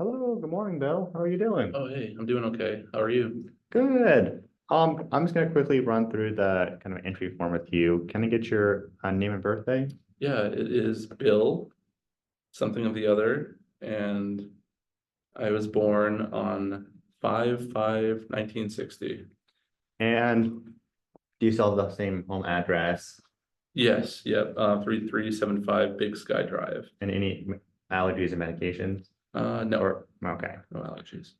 Hello, good morning, Bill. How are you doing? Oh, hey, I'm doing okay. How are you? Good. I'm just gonna quickly run through the kind of entry form with you. Can I get your name and birthday? Yeah, it is Bill, something of the other, and I was born on 5/5/1960. And do you still have the same home address Yes, yep, 3375 Big Sky Drive. and any allergies and medications? No, Or okay. no allergies.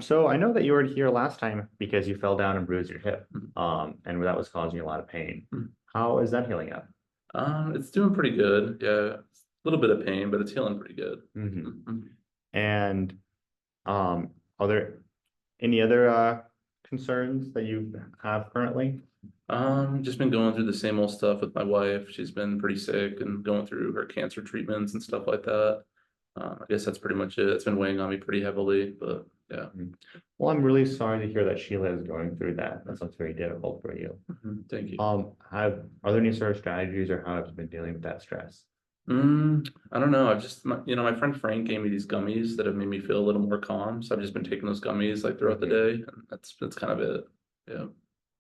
So I know that you were here last time because you fell down and bruised your hip. Mhm. And that was causing you a lot of pain. Mhm. How is that healing up? It's doing pretty good. Yeah, a little bit of pain, but it's healing pretty good. Hmm. Mhm. And are there any other concerns that you have currently? Just been going through the same old stuff with my wife. She's been pretty sick and going through her cancer treatments and stuff like that. I guess that's pretty much it. It's been weighing on me pretty heavily, but yeah. Mhm. Well, I'm really sorry to hear that Sheila is going through that. That sounds very difficult for you. Thank you. Are there any sort of strategies or how have you been dealing with that stress? I don't know. I've just, my friend Frank gave me these gummies that have made me feel a little more calm. So I've just been taking those gummies like throughout the Mhm. day, and that's kind of it. Yeah.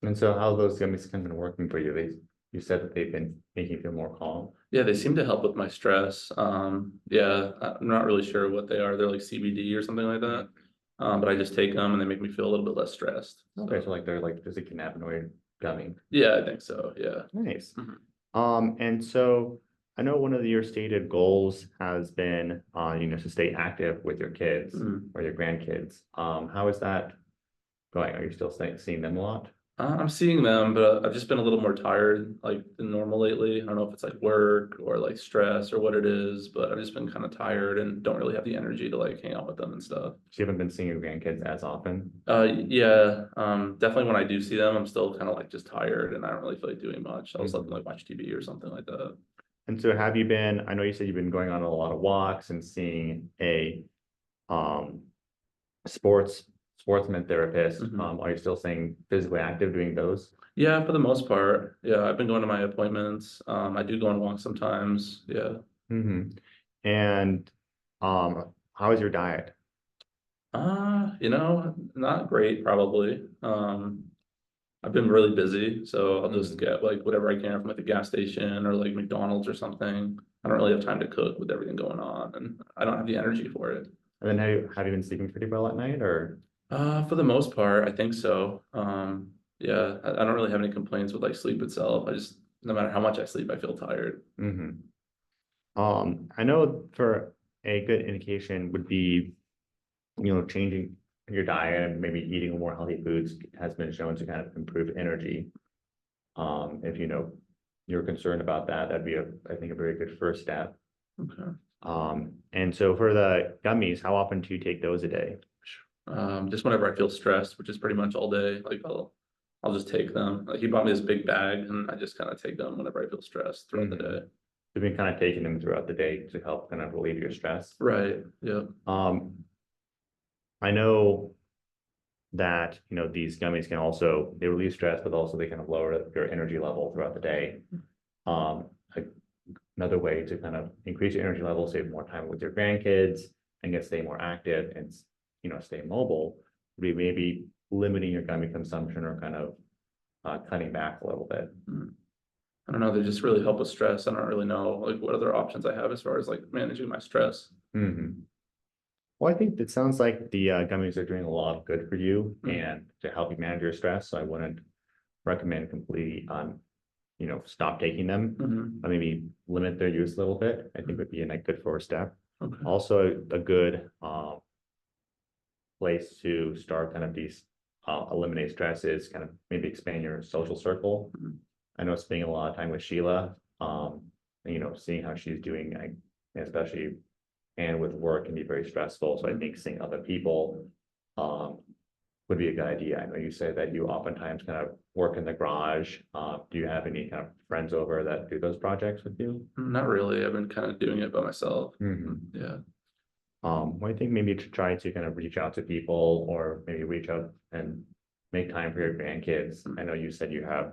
And so how have those gummies kind of been working for you? You said that they've been making you feel more calm. Yeah, they seem to help with my stress. Yeah, I'm not really sure what they are. They're like CBD or something like that. But I just take them and they make me feel a little bit less stressed. Okay, So so like they're like just a cannabinoid gummy. yeah, I think so. Yeah. Nice. Mhm. And so I know one of your stated goals has been, to stay active with your kids Mhm. or your grandkids. How is that going? Are you still seeing them a lot? I'm seeing them, but I've just been a little more tired like than normal lately. I don't know if it's like work or like stress or what it is, but I've just been kind of tired and don't really have the energy to like hang out with them and stuff. So you haven't been seeing your grandkids as often? Yeah, definitely when I do see them, I'm still kind of like just tired and I don't really feel like doing much. I'll just let them Mhm. like watch TV or something like that. And so have you been, I know you said you've been going on a lot of walks and seeing a um sports sportsman therapist. Mhm. Are you still staying physically active doing those? Yeah, for the most part. Yeah, I've been going to my appointments. I do go on walks sometimes. Yeah. Hmm. And how is your diet? Not great probably. I've been really busy, so I'll just Mhm. get like whatever I can from like the gas station or like McDonald's or something. I don't really have time to cook with everything going on, and I don't have the energy for it. And then have you been sleeping pretty well at night or? For the most part, I think so. Yeah, I don't really have any complaints with like sleep itself. I just, no matter how much I sleep, I feel tired. Hmm. I know for a good indication would be, changing your diet and maybe eating more healthy foods has been shown to kind of improve energy. If you're concerned about that, that'd be I think a very good first step. Okay. And so for the gummies, how often do you take those a day? Just whenever I feel stressed, which is pretty much all day, like I'll just take them. Like he bought me this big bag, and I just kind of take them whenever I feel stressed throughout the Hmm. day. You've been kind of taking them throughout the day to help kind of relieve your stress. Right. Yeah. Um, I know that, these gummies can also, they relieve stress, but also they kind of lower your energy level throughout the day. Um, like, another way to kind of increase your energy level, save more time with your grandkids and get stay more active and, stay mobile would be maybe limiting your gummy consumption or kind of cutting back a little bit. Mm. I don't know. They just really help with stress. I don't really know like what other options I have as far as like managing my stress. Hmm. Well, I think it sounds like the gummies are doing a lot of good for you Mm. and to help you manage your stress. So I wouldn't recommend completely stop taking them, Hmm. but maybe limit their use a little bit. I think Mm. would be a good first step. Okay. Also, a good place to start kind of these eliminate stress is kind of maybe expand your social circle. Mm. I know spending a lot of time with Sheila, seeing how she's doing, especially and with work can be very stressful. So I Mm. think seeing other people um, would be a good idea. I know you say that you oftentimes kind of work in the garage. Do you have any kind of friends over that do those projects with you? Not really. I've been kind of doing it by myself. Hmm. Yeah. Well, I think maybe to try to kind of reach out to people or maybe reach out and make time for your grandkids. I know you said you have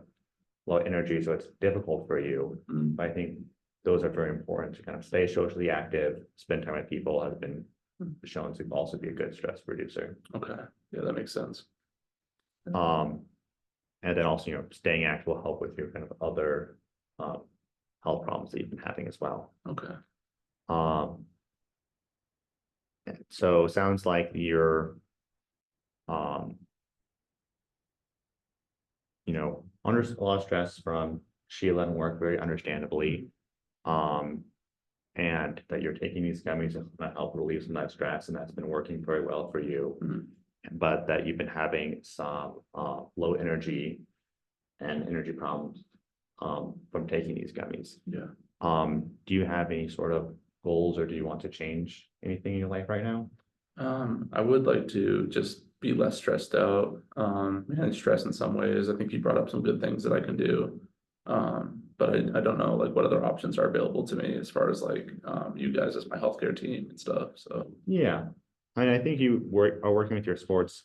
low energy, so it's difficult for you. Mm. But I think those are very important to kind of stay socially active, spend time with people has been shown to also be a good stress reducer. Okay, yeah, that makes sense. And then also, staying active will help with your kind of other health problems that you've been having as well. Okay. Um, so it sounds like you're, under a lot of stress from Sheila and work, very understandably. And that you're taking these gummies that help relieve some of that stress, and that's been working very well for you. Mhm. But that you've been having some low energy and energy problems from taking these gummies. Yeah. Do you have any sort of goals, or do you want to change anything in your life right now? I would like to just be less stressed out, and stress in some ways. I think you brought up some good things that I can do. But I don't know like what other options are available to me as far as like, you guys as my healthcare team and stuff, so. Yeah, I think you are working with your sports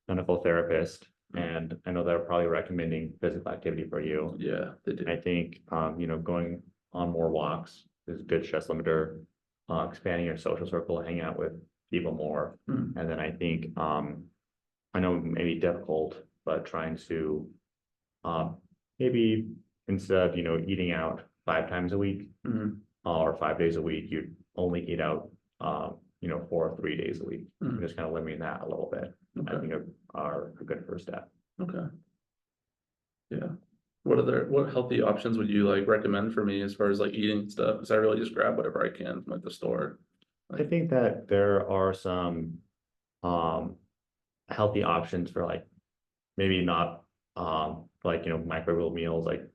clinical therapist, and I know they're probably recommending physical activity for you. Yeah, they do. I think going on more walks is a good stress limiter. Expanding your social circle, hang out with people more, Mm, and then I think I know it may be difficult, but trying to maybe instead of eating out 5 times a week mm, or 5 days a week, you only eat out 4 or 3 days a week. mm. Just kind of limiting that a little bit. I Okay, think are a good first step. okay, yeah. What healthy options would you like recommend for me as far as like eating stuff? Because I really just grab whatever I can from like the store. I think that there are some um healthy options for like maybe not like microwave meals, like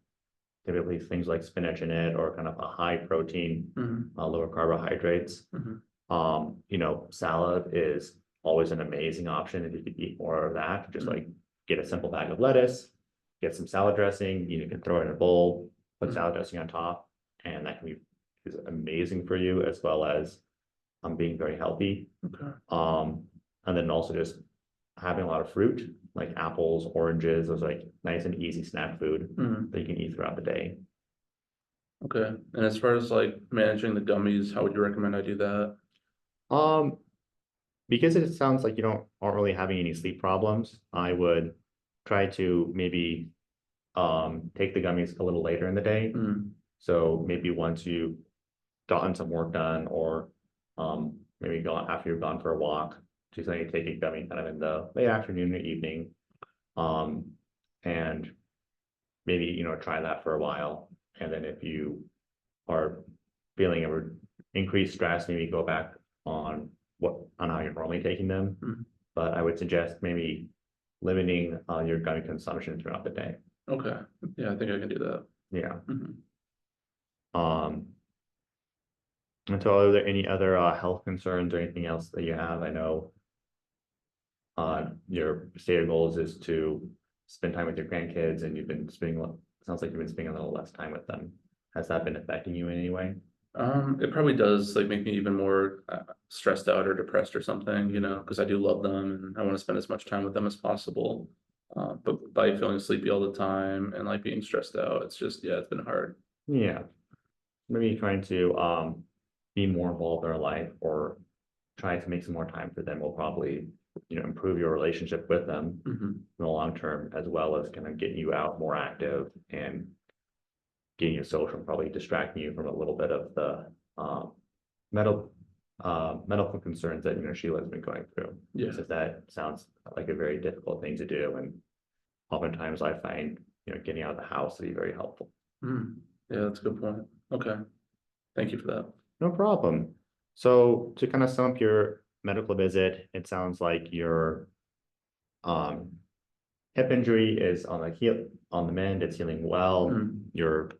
typically things like spinach in it, or kind of a high protein, Mhm, lower carbohydrates. mhm, Salad is always an amazing option if you could eat more of that. Just mhm, like get a simple bag of lettuce, get some salad dressing, you can throw it in a bowl, put mhm. salad dressing on top, and that can be is amazing for you, as well as being very healthy. Okay, Um, and then also just having a lot of fruit, like apples, oranges, those like nice and easy snack food mhm, that you can eat throughout the day. okay. And as far as like managing the gummies, how would you recommend I do that? Um, because it sounds like you aren't really having any sleep problems, I would try to maybe take the gummies a little later in the day. Mm, So maybe once you've gotten some work done, or maybe go after you've gone for a walk, just like take a gummy kind of in the late afternoon or evening. Um, and maybe try that for a while. And then if you are feeling increased stress, maybe go back on how you're normally taking them. mm, But I would suggest maybe limiting your gummy consumption throughout the day. okay, yeah, I think I can do that. Yeah. Mhm. Um, and so are there any other health concerns or anything else that you have? I know your stated goals is to spend time with your grandkids, and you've been sounds like you've been spending a little less time with them. Has that been affecting you in any way? It probably does like make me even more stressed out or depressed or something, because I do love them and I want to spend as much time with them as possible. But by feeling sleepy all the time and like being stressed out, it's just, yeah, it's been hard. Yeah. Maybe trying to be more involved in their life, or trying to make some more time for them will probably improve your relationship with them Hmm. in the long term, as well as kind of getting you out more active and getting you social, and probably distracting you from a little bit of the medical medical concerns that Sheila's been going through. Yeah. So that sounds like a very difficult thing to do, and oftentimes I find getting out of the house to be very helpful. Mm. Yeah, that's a good point. Okay. Thank you for that. No problem. So to kind of sum up your medical visit, it sounds like your um hip injury is on the mend, it's healing well. Mm. Your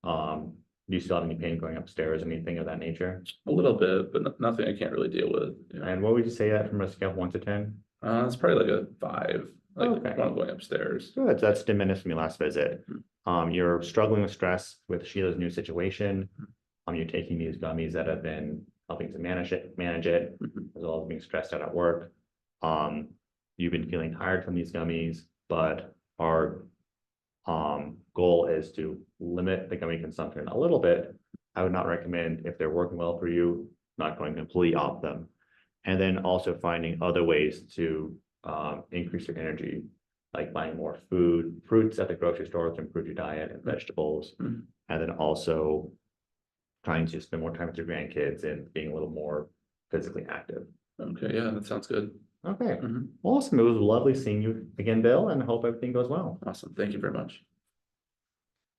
do you still have any pain going upstairs, anything of that nature? A little bit, but nothing I can't really deal with. Yeah. And what would you say that from a scale of 1 to 10? It's probably like a 5, like Okay. when I'm going upstairs. Good. That's diminished from your last visit. Mm. You're struggling with stress with Sheila's new situation. You're taking these gummies that have been helping to manage it, Mhm. as well as being stressed out at work. Um, you've been feeling tired from these gummies, but our goal is to limit the gummy consumption a little bit. I would not recommend, if they're working well for you, not going completely off them. And then also finding other ways to increase your energy, like buying more fruits at the grocery store to improve your diet, and vegetables. Mhm. And then also trying to spend more time with your grandkids and being a little more physically active. Okay, yeah, that sounds good. Okay, Mhm. awesome. It was lovely seeing you again, Bill, and hope everything goes well. Awesome, thank you very much.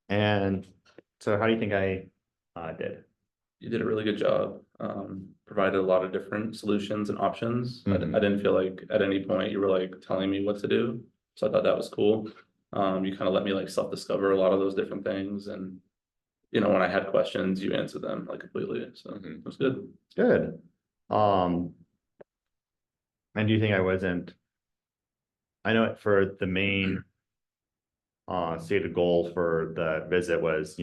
And so how do you think I did? You did a really good job. Provided a lot of different solutions and options. Mhm. I didn't feel like at any point you were like telling me what to do. So I thought that was cool. You kind of let me like self-discover a lot of those different things. And, you know, when I had questions, you answered them like completely. So Mhm. it was good. Good. And do you think I know for the main stated goal for the visit was,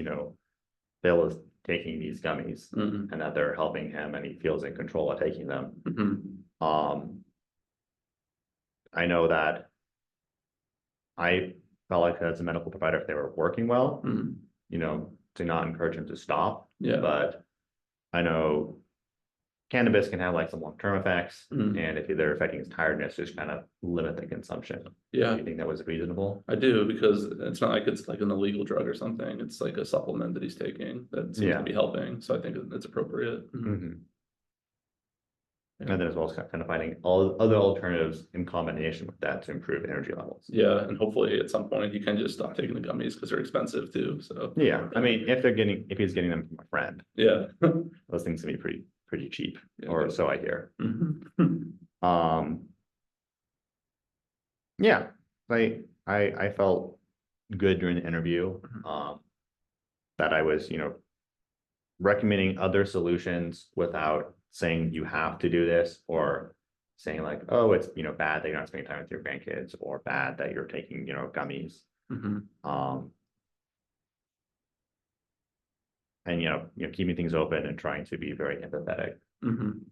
Bill is taking these gummies Mhm. and that they're helping him and he feels in control of taking them. Mhm. Um, I know that I felt like as a medical provider, if they were working well, Mhm. to not encourage him to stop. Yeah. But I know cannabis can have like some long-term effects, Mhm. and if they're affecting his tiredness, just kind of limit the consumption. Do Yeah, you think that was reasonable? I do, because it's not like it's like an illegal drug or something. It's like a supplement that he's taking that seems to Yeah. be helping. So I think it's appropriate. Mhm. Mhm. Yeah. And then as well as kind of finding all other alternatives in combination with that to improve energy levels. Yeah, and hopefully at some point he can just stop taking the gummies because they're expensive too. So Yeah, I mean, if he's getting them from a friend, yeah. those things can be pretty cheap, Yeah, or good. so I hear. Mhm. Yeah, I felt good during the interview. Mhm. That I was, recommending other solutions without saying you have to do this, or saying like, oh, it's bad that you're not spending time with your grandkids, or bad that you're taking gummies. Mhm. And keeping things open and trying to be very empathetic. Mhm.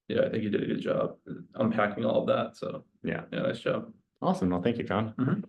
Yeah, I think you did a good job unpacking all of that. So Yeah, yeah, nice job. awesome. Well, thank you, John. Mhm.